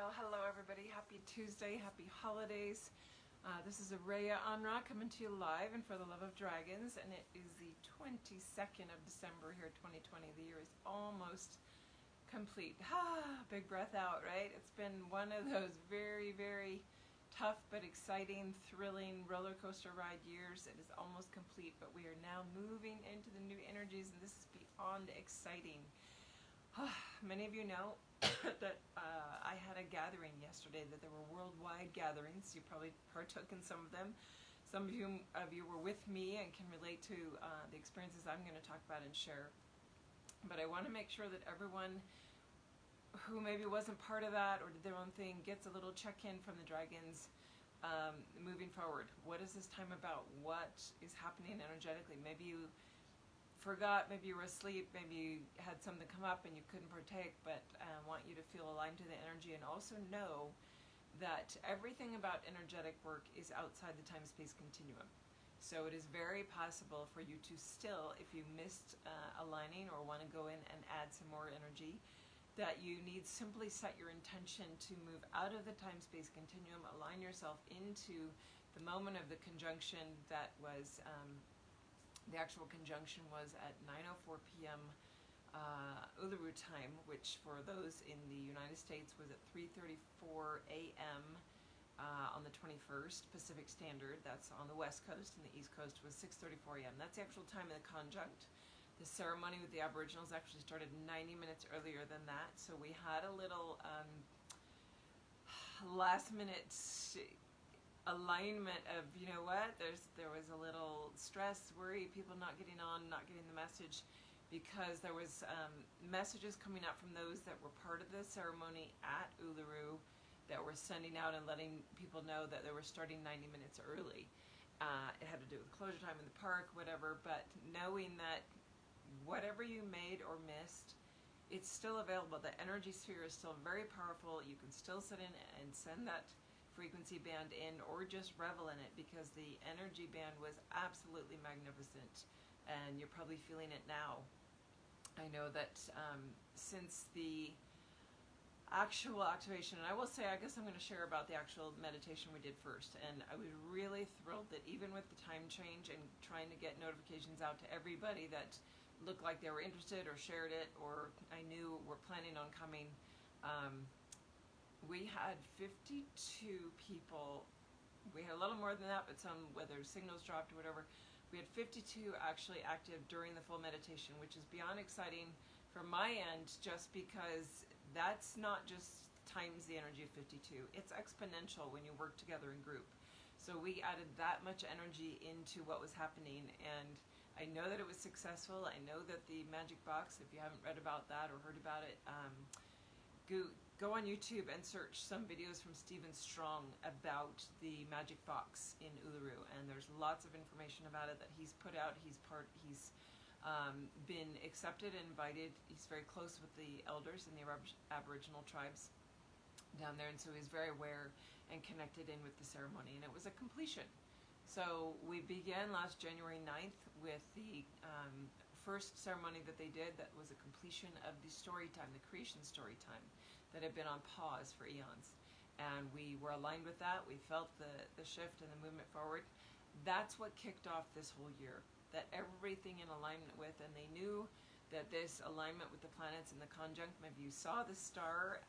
Well, hello everybody. Happy Tuesday. Happy holidays. This is Araya Anra coming to you live and for the love of dragons, and it is the 22nd of December here, 2020. The year is almost complete. Big breath out, right? It's been one of those very, very tough but exciting, thrilling roller coaster ride years. It is almost complete, but we are now moving into the new energies, and this is beyond exciting. Many of you know that I had a gathering yesterday, that there were worldwide gatherings. You probably partook in some of them. Some of you were with me and can relate to the experiences I'm going to talk about and share. But I want to make sure that everyone who maybe wasn't part of that or did their own thing gets a little check-in from the dragons moving forward. What is this time about? What is happening energetically? Maybe you forgot, maybe you were asleep, maybe you had something come up and you couldn't partake, but I want you to feel aligned to the energy, and also know that everything about energetic work is outside the time-space continuum. So it is very possible for you to still, if you missed aligning or want to go in and add some more energy, that you need simply set your intention to move out of the time-space continuum, align yourself into the moment of the conjunction that was the actual conjunction was at 9:04 p.m. Uluru time, which for those in the United States was at 3:34 a.m. On the 21st Pacific Standard. That's on the West Coast, and the East Coast was 6:34 a.m. That's the actual time of the conjunct. The ceremony with the Aboriginals actually started 90 minutes earlier than that, so we had a little last minute alignment of, you know what, there was a little stress, worry, people not getting on, not getting the message, because there was messages coming out from those that were part of the ceremony at Uluru that were sending out and letting people know that they were starting 90 minutes early. It had to do with closure time in the park, whatever, but knowing that whatever you made or missed, it's still available. The energy sphere is still very powerful. You can still sit in and send that frequency band in, or just revel in it, because the energy band was absolutely magnificent, and you're probably feeling it now. I know that since the actual activation, and I will say, I guess I'm going to share about the actual meditation we did first, and I was really thrilled that even with the time change and trying to get notifications out to everybody that looked like they were interested or shared it or I knew were planning on coming, we had 52 people. We had a little more than that, but some, whether signals dropped or whatever, we had 52 actually active during the full meditation, which is beyond exciting from my end, just because that's not just times the energy of 52. It's exponential when you work together in group. So we added that much energy into what was happening, and I know that it was successful. I know that the magic box, if you haven't read about that or heard about it, go on YouTube and search some videos from Stephen Strong about the magic box in Uluru, and there's lots of information about it that he's put out. He's been accepted and invited. He's very close with the elders in the Aboriginal tribes down there, and so he's very aware and connected in with the ceremony, and it was a completion. So we began last January 9th with the first ceremony that they did, that was a completion of the story time, the creation story time, that had been on pause for eons. And we were aligned with that. We felt the shift and the movement forward. That's what kicked off this whole year, that everything in alignment with, and they knew that this alignment with the planets and the conjunct, maybe you saw the star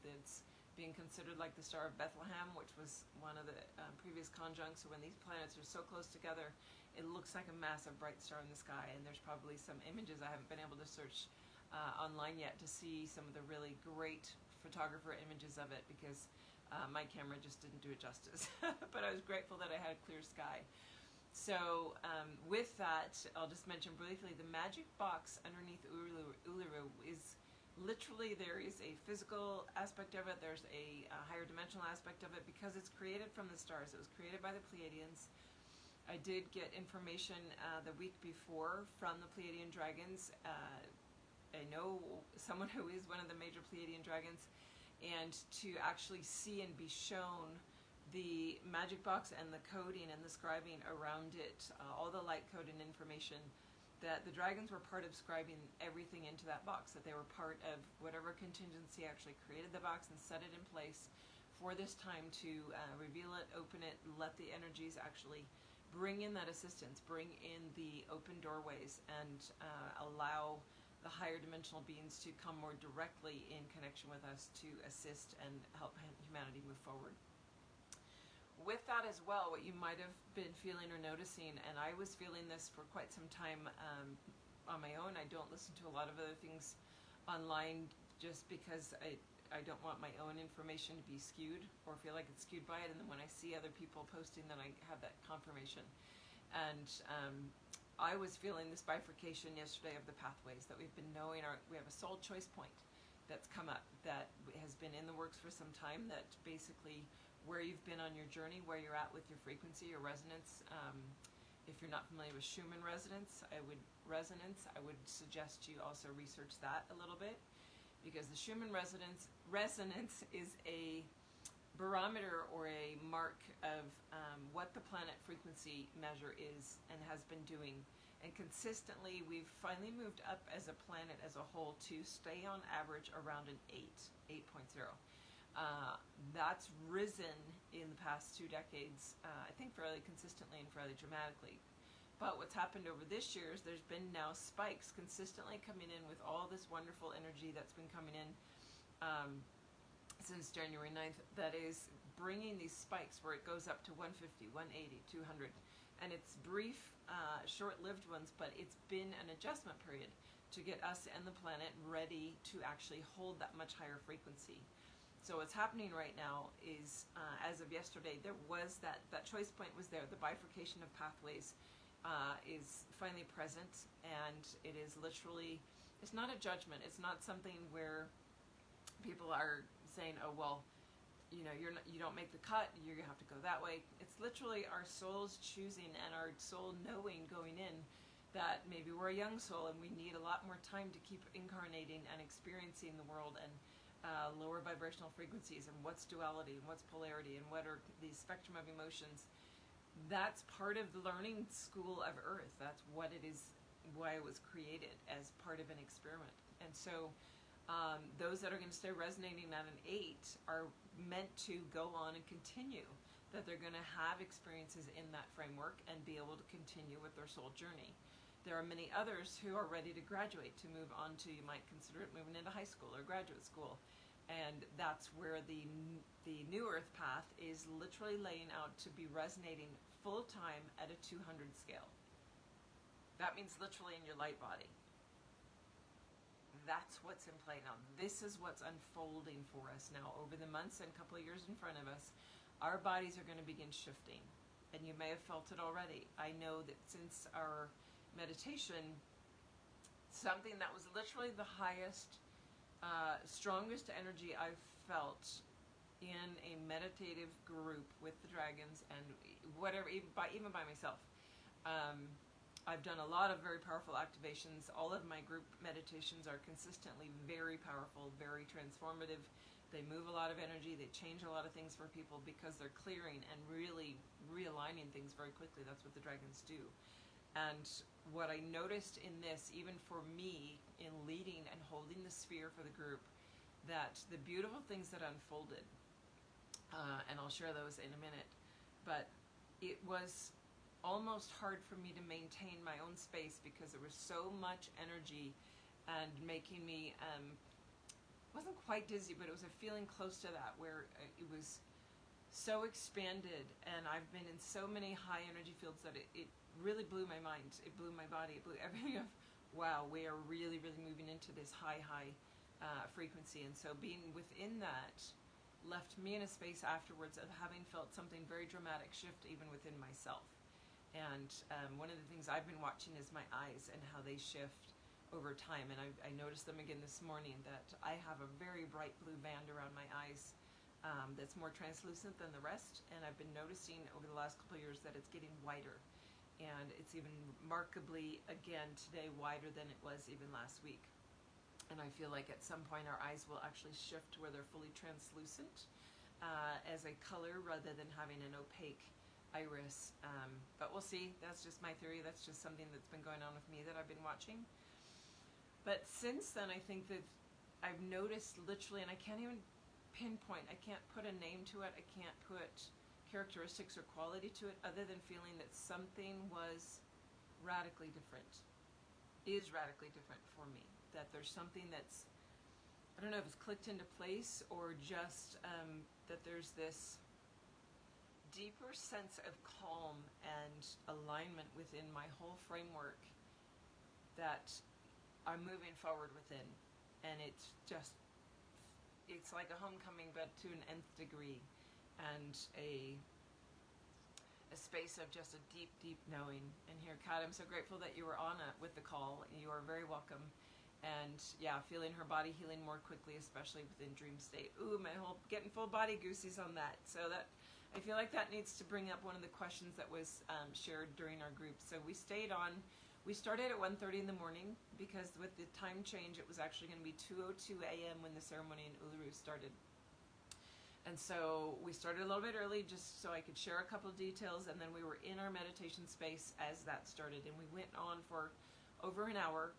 that's being considered like the Star of Bethlehem, which was one of the previous conjuncts. So when these planets are so close together, it looks like a massive bright star in the sky, and there's probably some images. I haven't been able to search online yet to see some of the really great photographer images of it, because my camera just didn't do it justice. But I was grateful that I had a clear sky. So with that, I'll just mention briefly, the magic box underneath Uluru is literally, there is a physical aspect of it, there's a higher dimensional aspect of it, because it's created from the stars. It was created by the Pleiadians. I did get information the week before from the Pleiadian dragons. I know someone who is one of the major Pleiadian dragons, and to actually see and be shown the magic box and the coding and the scribing around it, all the light code and information that the dragons were part of scribing everything into that box, that they were part of whatever contingency actually created the box and set it in place for this time to reveal it, open it, let the energies actually bring in that assistance, bring in the open doorways, and allow the higher dimensional beings to come more directly in connection with us to assist and help humanity move forward. With that as well, what you might have been feeling or noticing, and I was feeling this for quite some time on my own. I don't listen to a lot of other things online just because I don't want my own information to be skewed or feel like it's skewed by it. And then when I see other people posting, then I have that confirmation. And I was feeling this bifurcation yesterday of the pathways that we've been knowing. We have a soul choice point that's come up that has been in the works for some time, that basically where you've been on your journey, where you're at with your frequency or resonance. If you're not familiar with Schumann resonance, I would suggest you also research that a little bit, because the Schumann resonance is a barometer or a mark of what the planet frequency measure is and has been doing. And consistently, we've finally moved up as a planet as a whole to stay on average around an 8.0. That's risen in the past 2 decades, I think fairly consistently and fairly dramatically. But what's happened over this year is there's been now spikes consistently coming in with all this wonderful energy that's been coming in since January 9th, that is bringing these spikes where it goes up to 150, 180, 200. And it's brief, short-lived ones, but it's been an adjustment period to get us and the planet ready to actually hold that much higher frequency. So what's happening right now is, as of yesterday, there was that choice point was there. The bifurcation of pathways is finally present, and it is literally, it's not a judgment. It's not something where people are saying, oh, well, you know, you don't make the cut, you're going to have to go that way. It's literally our soul's choosing and our soul knowing going in that maybe we're a young soul and we need a lot more time to keep incarnating and experiencing the world and lower vibrational frequencies, and what's duality and what's polarity and what are the spectrum of emotions. That's part of the learning school of Earth. That's what it is, why it was created, as part of an experiment. And so those that are going to stay resonating at an 8 are meant to go on and continue, that they're going to have experiences in that framework and be able to continue with their soul journey. There are many others who are ready to graduate, to move on to, you might consider it moving into high school or graduate school. And that's where the New Earth path is literally laying out to be resonating full-time at a 200 scale. That means literally in your light body. That's what's in play now. This is what's unfolding for us now over the months and couple of years in front of us. Our bodies are going to begin shifting, and you may have felt it already. I know that since our meditation, something that was literally the highest, strongest energy I've felt in a meditative group with the dragons and whatever, even by myself. I've done a lot of very powerful activations. All of my group meditations are consistently very powerful, very transformative. They move a lot of energy. They change a lot of things for people because they're clearing and really realigning things very quickly. That's what the dragons do. And what I noticed in this, even for me, in leading and holding the sphere for the group, that the beautiful things that unfolded, and I'll share those in a minute, but it was almost hard for me to maintain my own space because there was so much energy and making me, wasn't quite dizzy, but it was a feeling close to that, where it was so expanded, and I've been in so many high energy fields that it really blew my mind. It blew my body. It blew everything up. Wow, we are really, really moving into this high frequency. And so being within that left me in a space afterwards of having felt something very dramatic shift even within myself. And one of the things I've been watching is my eyes and how they shift over time. And I noticed them again this morning, that I have a very bright blue band around my eyes that's more translucent than the rest. And I've been noticing over the last couple of years that it's getting wider. And it's even remarkably, again, today, wider than it was even last week. And I feel like at some point our eyes will actually shift to where they're fully translucent as a color rather than having an opaque iris. But we'll see. That's just my theory. That's just something that's been going on with me that I've been watching. But since then, I think that I've noticed literally, and I can't even pinpoint, I can't put a name to it, I can't put characteristics or quality to it, other than feeling that something was radically different, is radically different for me. That there's something that's, I don't know if it's clicked into place, or just that there's this deeper sense of calm and alignment within my whole framework that I'm moving forward within. And it's just, it's like a homecoming, but to an nth degree, and a space of just a deep, deep knowing. And here, Kat, I'm so grateful that you were on it with the call. You are very welcome. And yeah, feeling her body healing more quickly, especially within dream state. Ooh, my whole, getting full body goosies on that. So that, I feel like that needs to bring up one of the questions that was shared during our group. So we stayed on. We started at 1:30 in the morning, because with the time change, it was actually going to be 2:02 a.m. when the ceremony in Uluru started. And so we started a little bit early just so I could share a couple of details, and then we were in our meditation space as that started. And we went on for over an hour,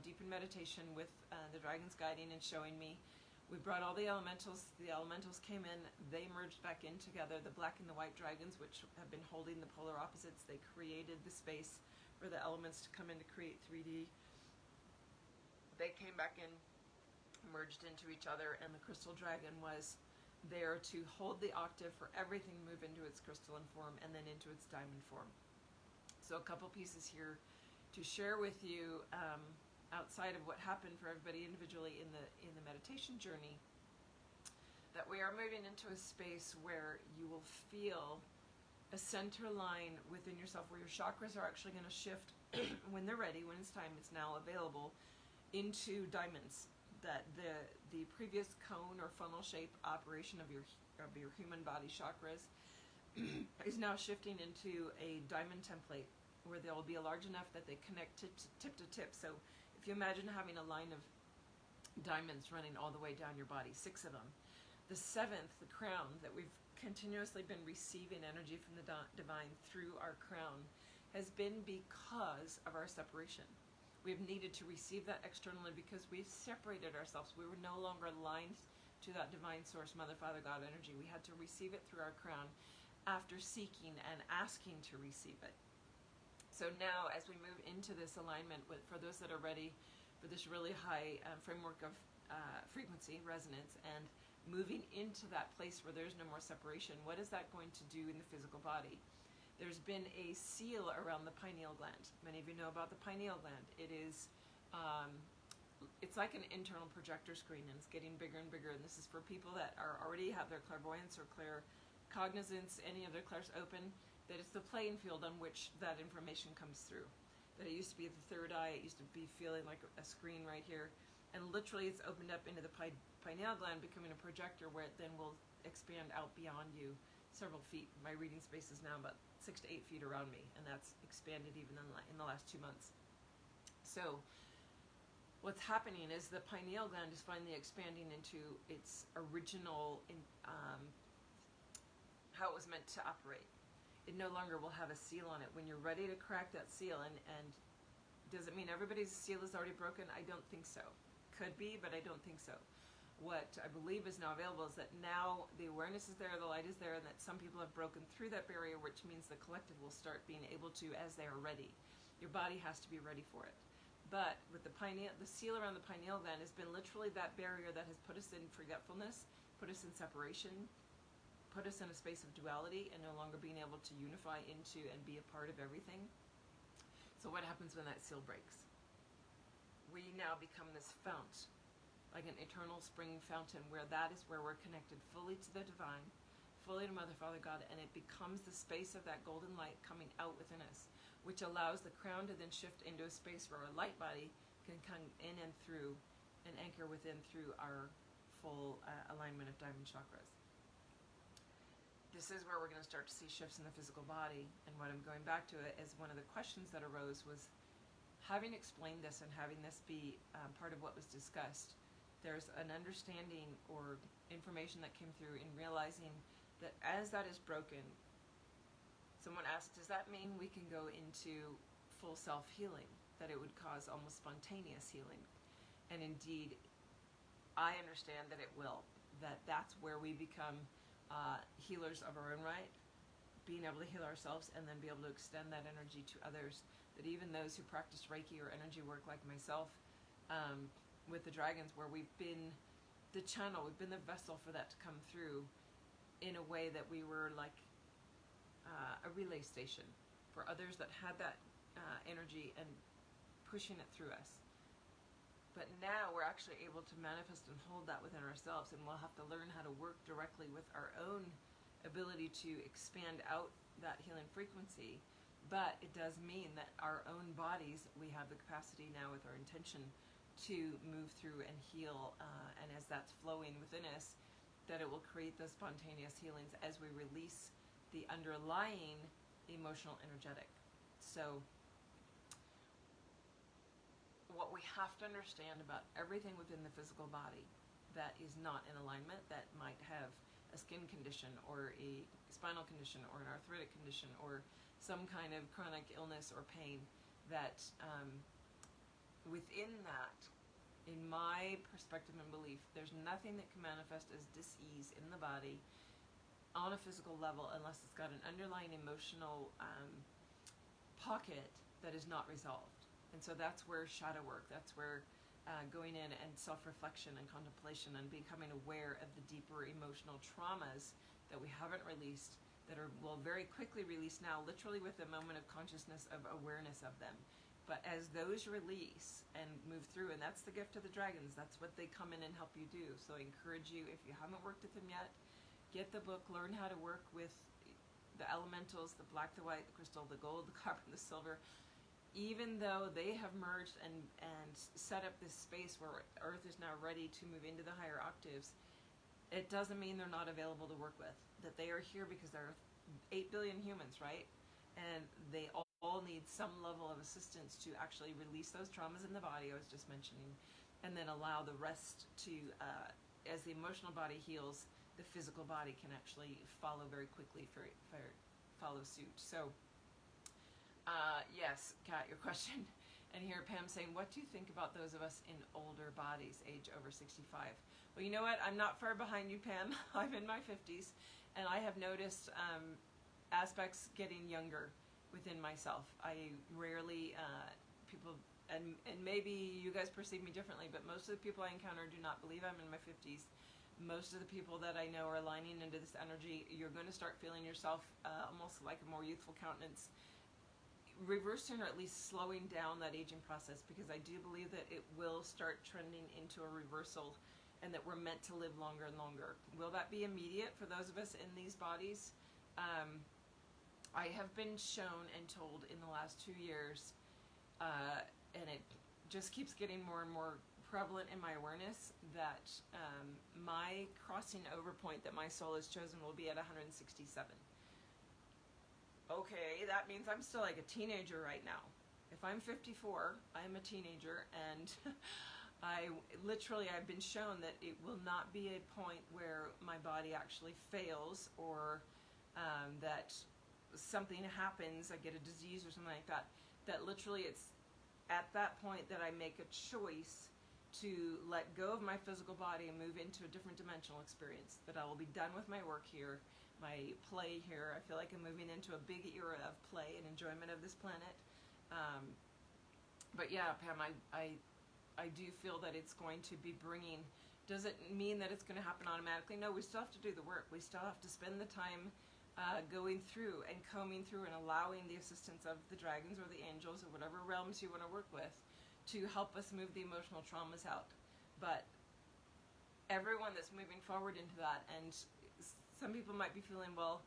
deep in meditation with the dragons guiding and showing me. We brought all the elementals. The elementals came in. They merged back in together. The black and the white dragons, which have been holding the polar opposites, they created the space for the elements to come in to create 3D. They came back in, merged into each other, and the crystal dragon was there to hold the octave for everything to move into its crystalline form and then into its diamond form. So a couple pieces here to share with you outside of what happened for everybody individually in the meditation journey, that we are moving into a space where you will feel a center line within yourself, where your chakras are actually going to shift when they're ready, when it's time, it's now available, into diamonds. That the previous cone or funnel shape operation of your human body chakras is now shifting into a diamond template, where they will be large enough that they connect tip to tip. So if you imagine having a line of diamonds running all the way down your body, 6 of them. The 7th, the crown, that we've continuously been receiving energy from the divine through our crown, has been because of our separation. We've needed to receive that externally because we've separated ourselves. We were no longer aligned to that divine source, Mother, Father, God energy. We had to receive it through our crown after seeking and asking to receive it. So now, as we move into this alignment, for those that are ready for this really high framework of frequency, resonance, and moving into that place where there's no more separation, what is that going to do in the physical body? There's been a seal around the pineal gland. Many of you know about the pineal gland. It is, it's like an internal projector screen, and it's getting bigger and bigger. And this is for people that already have their clairvoyance or claircognizance, any of their clairs open, that it's the playing field on which that information comes through. That it used to be the third eye, it used to be feeling like a screen right here. And literally it's opened up into the pineal gland, becoming a projector where it then will expand out beyond you several feet. My reading space is now about 6 to 8 feet around me, and that's expanded even in the last 2 months. So what's happening is the pineal gland is finally expanding into its original, how it was meant to operate. It no longer will have a seal on it. When you're ready to crack that seal, and does it mean everybody's seal is already broken? I don't think so. Could be, but I don't think so. What I believe is now available is that now the awareness is there, the light is there, and that some people have broken through that barrier, which means the collective will start being able to, as they are ready. Your body has to be ready for it. But with the seal around the pineal gland has been literally that barrier that has put us in forgetfulness, put us in separation, put us in a space of duality, and no longer being able to unify into and be a part of everything. So what happens when that seal breaks? We now become this fount, like an eternal spring fountain, where that is where we're connected fully to the divine, fully to Mother, Father, God, and it becomes the space of that golden light coming out within us, which allows the crown to then shift into a space where our light body can come in and through and anchor within through our full alignment of diamond chakras. This is where we're going to start to see shifts in the physical body, and what I'm going back to it is one of the questions that arose was, having explained this and having this be part of what was discussed, there's an understanding or information that came through in realizing that as that is broken, Someone asked, does that mean we can go into full self-healing, that it would cause almost spontaneous healing? And indeed, I understand that it will, that that's where we become healers of our own right, being able to heal ourselves and then be able to extend that energy to others, that even those who practice Reiki or energy work like myself, with the dragons, where we've been the channel, we've been the vessel for that to come through in a way that we were like a relay station for others that had that energy and pushing it through us. But now we're actually able to manifest and hold that within ourselves, and we'll have to learn how to work directly with our own ability to expand out that healing frequency. But it does mean that our own bodies, we have the capacity now with our intention to move through and heal, and as that's flowing within us, that it will create those spontaneous healings as we release the underlying emotional energetic. So what we have to understand about everything within the physical body that is not in alignment, that might have a skin condition or a spinal condition or an arthritic condition or some kind of chronic illness or pain, that within that, in my perspective and belief, there's nothing that can manifest as dis-ease in the body on a physical level unless it's got an underlying emotional pocket that is not resolved. And so that's where shadow work, that's where going in and self-reflection and contemplation and becoming aware of the deeper emotional traumas that we haven't released, that will very quickly release now, literally with a moment of consciousness of awareness of them. But as those release and move through, and that's the gift of the dragons, that's what they come in and help you do. So I encourage you, if you haven't worked with them yet, get the book, learn how to work with the elementals, the black, the white, the crystal, the gold, the copper, and the silver. Even though they have merged and set up this space where Earth is now ready to move into the higher octaves, it doesn't mean they're not available to work with. That they are here because there are 8 billion humans, right? And they all need some level of assistance to actually release those traumas in the body I was just mentioning, and then allow the rest to, as the emotional body heals, the physical body can actually follow very quickly, follow suit. So yes, Kat, your question. And here Pam saying, what do you think about those of us in older bodies, age over 65? Well, you know what? I'm not far behind you, Pam. I'm in my 50s, and I have noticed aspects getting younger within myself. I rarely, people, and maybe you guys perceive me differently, but most of the people I encounter do not believe I'm in my 50s. Most of the people that I know are aligning into this energy. You're going to start feeling yourself almost like a more youthful countenance, reversing or at least slowing down that aging process, because I do believe that it will start trending into a reversal and that we're meant to live longer and longer. Will that be immediate for those of us in these bodies? I have been shown and told in the last 2 years, and it just keeps getting more and more prevalent in my awareness, that my crossing over point that my soul has chosen will be at 167. Okay, that means I'm still like a teenager right now. If I'm 54, I'm a teenager, and I've been shown that it will not be a point where my body actually fails, or that something happens, I get a disease or something like that, that literally it's at that point that I make a choice to let go of my physical body and move into a different dimensional experience, that I will be done with my work here, my play here. I feel like I'm moving into a big era of play and enjoyment of this planet. But yeah, Pam, I do feel that it's going to be bringing, does it mean that it's going to happen automatically? No, we still have to do the work. We still have to spend the time going through and combing through and allowing the assistance of the dragons or the angels or whatever realms you want to work with to help us move the emotional traumas out. But everyone that's moving forward into that, and some people might be feeling, well,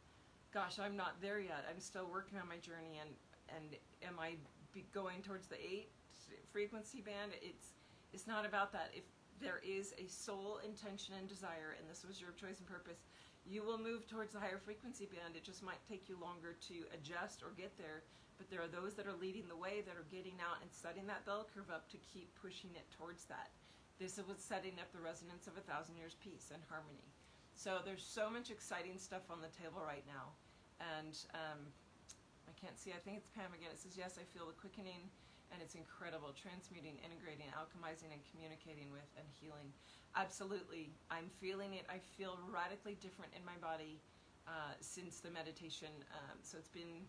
gosh, I'm not there yet. I'm still working on my journey, and am I going towards the 8 frequency band? It's not about that. If there is a soul intention and desire, and this was your choice and purpose, you will move towards the higher frequency band. It just might take you longer to adjust or get there, but there are those that are leading the way, that are getting out and setting that bell curve up to keep pushing it towards that. This is what's setting up the resonance of 1,000 years peace and harmony. So there's so much exciting stuff on the table right now, and I can't see, I think it's Pam again. It says, yes, I feel the quickening, and it's incredible, transmuting, integrating, alchemizing, and communicating with and healing. Absolutely. I'm feeling it. I feel radically different in my body since the meditation. So it's been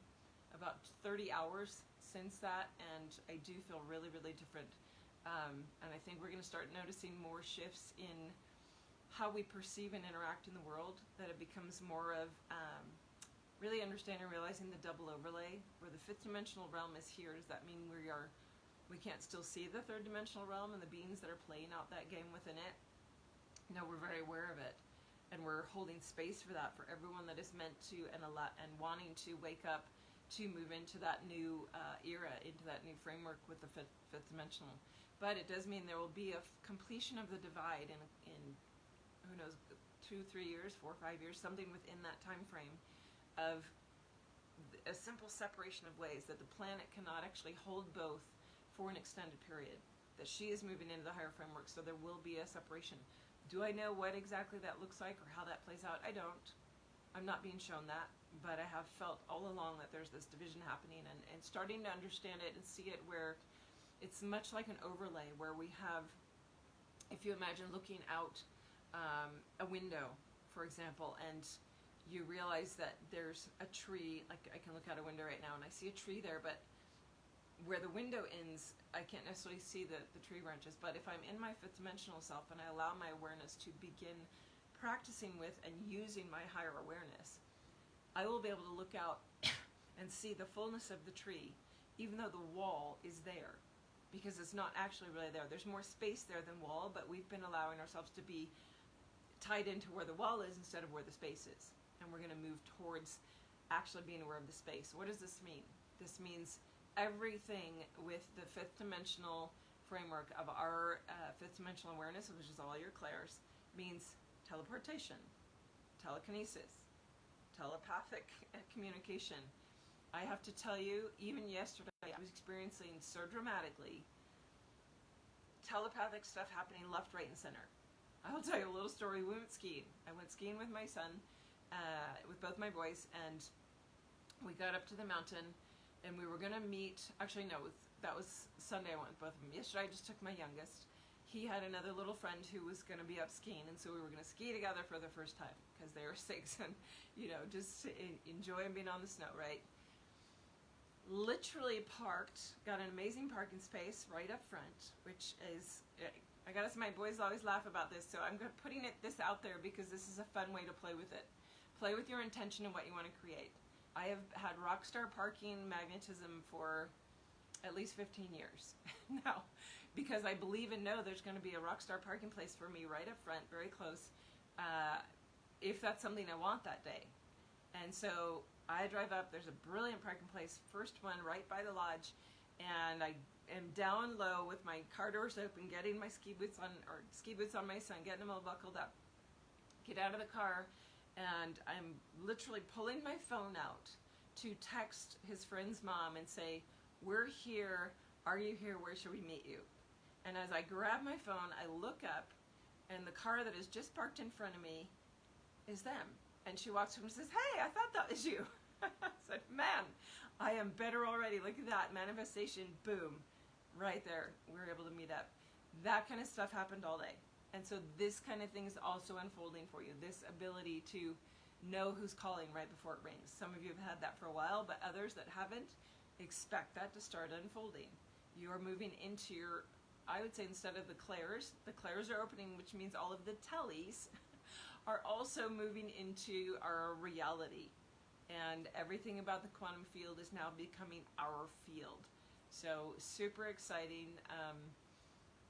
about 30 hours since that, and I do feel really, really different. And I think we're going to start noticing more shifts in how we perceive and interact in the world, that it becomes more of really understanding and realizing the double overlay, where the fifth dimensional realm is here. Does that mean we can't still see the third dimensional realm and the beings that are playing out that game within it? No, we're very aware of it, and we're holding space for that, for everyone that is meant to and wanting to wake up to move into that new era, into that new framework with the fifth dimensional. But it does mean there will be a completion of the divide in who knows, 2-3 years, 4-5 years, something within that time frame, of a simple separation of ways, that the planet cannot actually hold both for an extended period, that she is moving into the higher framework, so there will be a separation. Do I know what exactly that looks like or how that plays out? I don't. I'm not being shown that, but I have felt all along that there's this division happening, and starting to understand it and see it, where it's much like an overlay, where we have, if you imagine looking out a window, for example, and you realize that there's a tree, like I can look out a window right now and I see a tree there, but where the window ends, I can't necessarily see the tree branches. But if I'm in my fifth dimensional self and I allow my awareness to begin practicing with and using my higher awareness, I will be able to look out and see the fullness of the tree, even though the wall is there, because it's not actually really there. There's more space there than wall, but we've been allowing ourselves to be tied into where the wall is instead of where the space is. And we're going to move towards actually being aware of the space. What does this mean? This means everything with the fifth dimensional framework of our fifth dimensional awareness, which is all your clairs, means teleportation, telekinesis, telepathic communication. I have to tell you, even yesterday, I was experiencing so dramatically telepathic stuff happening left, right, and center. I'll tell you a little story. We went skiing. I went skiing with my son, with both my boys, and we got up to the mountain, and we were going to meet, actually no, that was Sunday I went with both of them. Yesterday I just took my youngest. He had another little friend who was going to be up skiing, and so we were going to ski together for the first time, because they were 6, and, just enjoying being on the snow, right? Literally parked, got an amazing parking space right up front, which is, I gotta say, my boys always laugh about this, so I'm putting this out there because this is a fun way to play with it. Play with your intention and what you want to create. I have had rockstar parking magnetism for at least 15 years now, because I believe and know there's going to be a rockstar parking place for me right up front, very close, if that's something I want that day. And so I drive up, there's a brilliant parking place, first one right by the lodge, and I am down low with my car doors open, getting my ski boots on my son, getting them all buckled up, get out of the car, and I'm literally pulling my phone out to text his friend's mom and say, "We're here, are you here, where should we meet you?" And as I grab my phone, I look up, and the car that is just parked in front of me is them. And she walks over and says, "Hey, I thought that was you." I said, "Man, I am better already. Look at that manifestation, boom, right there. We were able to meet up." That kind of stuff happened all day. And so this kind of thing is also unfolding for you, this ability to know who's calling right before it rings. Some of you have had that for a while, but others that haven't, expect that to start unfolding. You are moving into your, I would say, instead of the clairs are opening, which means all of the tellies are also moving into our reality. And everything about the quantum field is now becoming our field. So super exciting,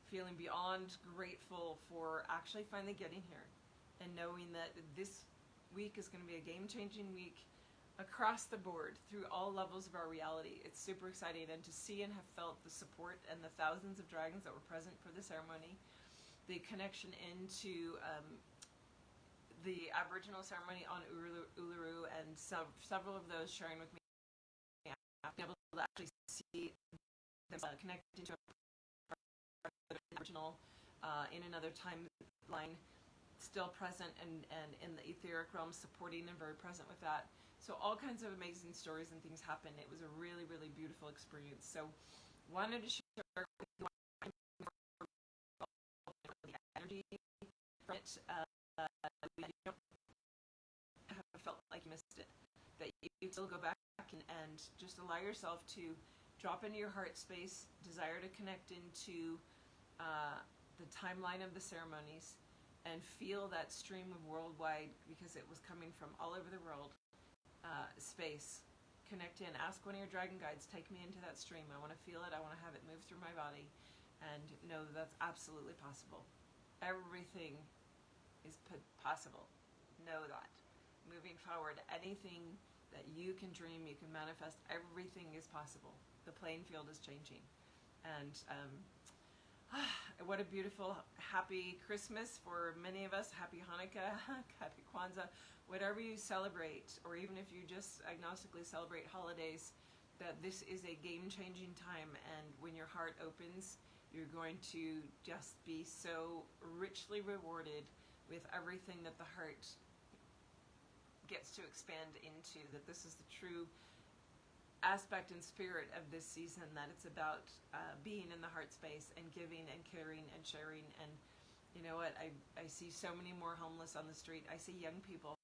feeling beyond grateful for actually finally getting here and knowing that this week is going to be a game-changing week across the board through all levels of our reality. It's super exciting, and to see and have felt the support and the thousands of dragons that were present for the ceremony, the connection into the Aboriginal ceremony on Uluru, and several of those sharing with me, being able to actually see them connected to Aboriginal in another timeline still present and in the etheric realm, supporting and very present with that. So all kinds of amazing stories and things happened. It was a really, really beautiful experience. So wanted to share the energy from it. You don't have felt like you missed it. That you still go back and just allow yourself to drop into your heart space, desire to connect into the timeline of the ceremonies, and feel that stream of worldwide, because it was coming from all over the world, space. Connect in, ask one of your dragon guides, take me into that stream. I want to feel it, I want to have it move through my body, and know that that's absolutely possible. Everything is possible. Know that. Moving forward, anything that you can dream, you can manifest, everything is possible. The playing field is changing. And what a beautiful, happy Christmas for many of us. Happy Hanukkah, happy Kwanzaa, whatever you celebrate, or even if you just agnostically celebrate holidays, that this is a game-changing time, and when your heart opens, you're going to just be so richly rewarded with everything that the heart gets to expand into, that this is the true aspect and spirit of this season, that it's about being in the heart space and giving and caring and sharing. And you know what, I see so many more homeless on the street. I see young people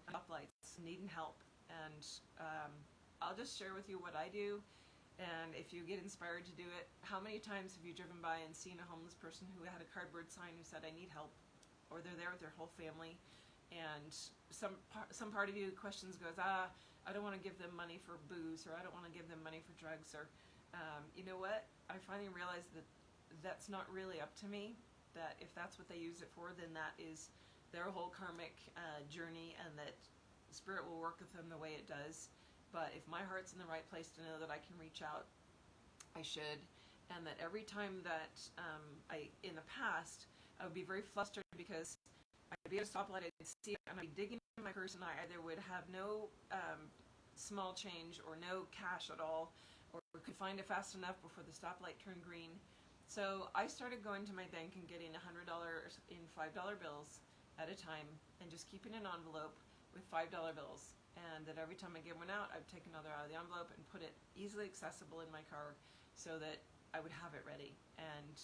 stoplights needing help, and I'll just share with you what I do, and if you get inspired to do it. How many times have you driven by and seen a homeless person who had a cardboard sign who said, I need help, or they're there with their whole family, and some part of you questions, goes, I don't want to give them money for booze, or I don't want to give them money for drugs, or you know what, I finally realized that that's not really up to me, that if that's what they use it for, then that is their whole karmic journey, and that spirit will work with them the way it does. But if my heart's in the right place to know that I can reach out, I should. And that every time that in the past, I would be very flustered because I'd be at a stoplight, I'd see it, and I'd be digging in my purse, and I either would have no small change or no cash at all, or could find it fast enough before the stoplight turned green. So I started going to my bank and getting $100 in $5 bills at a time, and just keeping an envelope with $5 bills. And that every time I get one out, I'd take another out of the envelope and put it easily accessible in my car so that I would have it ready. And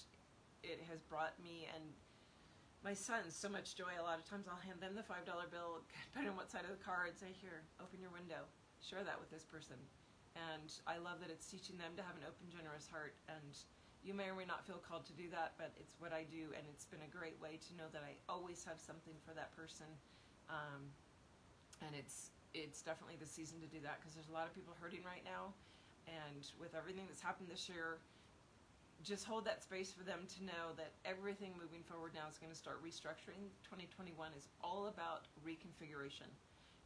it has brought me and my sons so much joy. A lot of times I'll hand them the $5 bill, depending on what side of the car, and say, here, open your window, share that with this person. And I love that it's teaching them to have an open, generous heart. And you may or may not feel called to do that, but it's what I do, and it's been a great way to know that I always have something for that person. And it's definitely the season to do that, because there's a lot of people hurting right now, and with everything that's happened this year, just hold that space for them to know that everything moving forward now is going to start restructuring. 2021 is all about reconfiguration,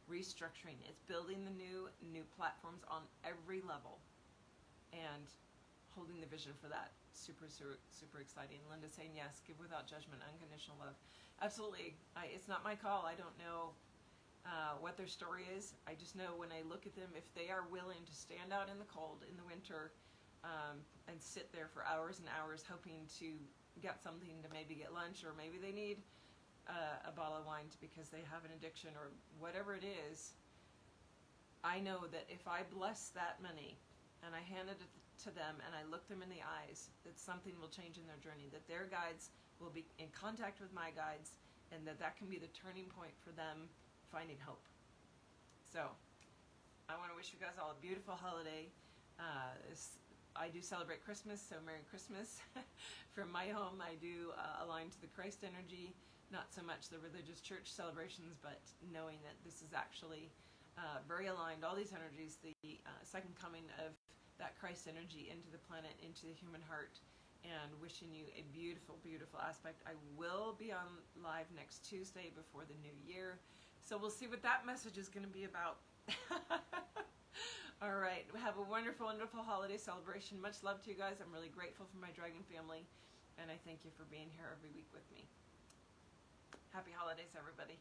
restructuring. It's building the new platforms on every level, and holding the vision for that. Super, super, super exciting. Linda saying yes, give without judgment, unconditional love. Absolutely. It's not my call. I don't know what their story is. I just know when I look at them, if they are willing to stand out in the cold, in the winter, and sit there for hours and hours hoping to get something, to maybe get lunch, or maybe they need a bottle of wine because they have an addiction or whatever it is, I know that if I bless that money and I hand it to them and I look them in the eyes, that something will change in their journey, that their guides will be in contact with my guides, and that can be the turning point for them finding hope. So I want to wish you guys all a beautiful holiday. I do celebrate Christmas, so Merry Christmas. From my home, I do align to the Christ energy, not so much the religious church celebrations, but knowing that this is actually very aligned, all these energies, the second coming of that Christ energy into the planet, into the human heart, and wishing you a beautiful, beautiful aspect. I will be on live next Tuesday before the new year, so we'll see what that message is going to be about. All right, have a wonderful, wonderful holiday celebration. Much love to you guys. I'm really grateful for my dragon family, and I thank you for being here every week with me. Happy holidays, everybody.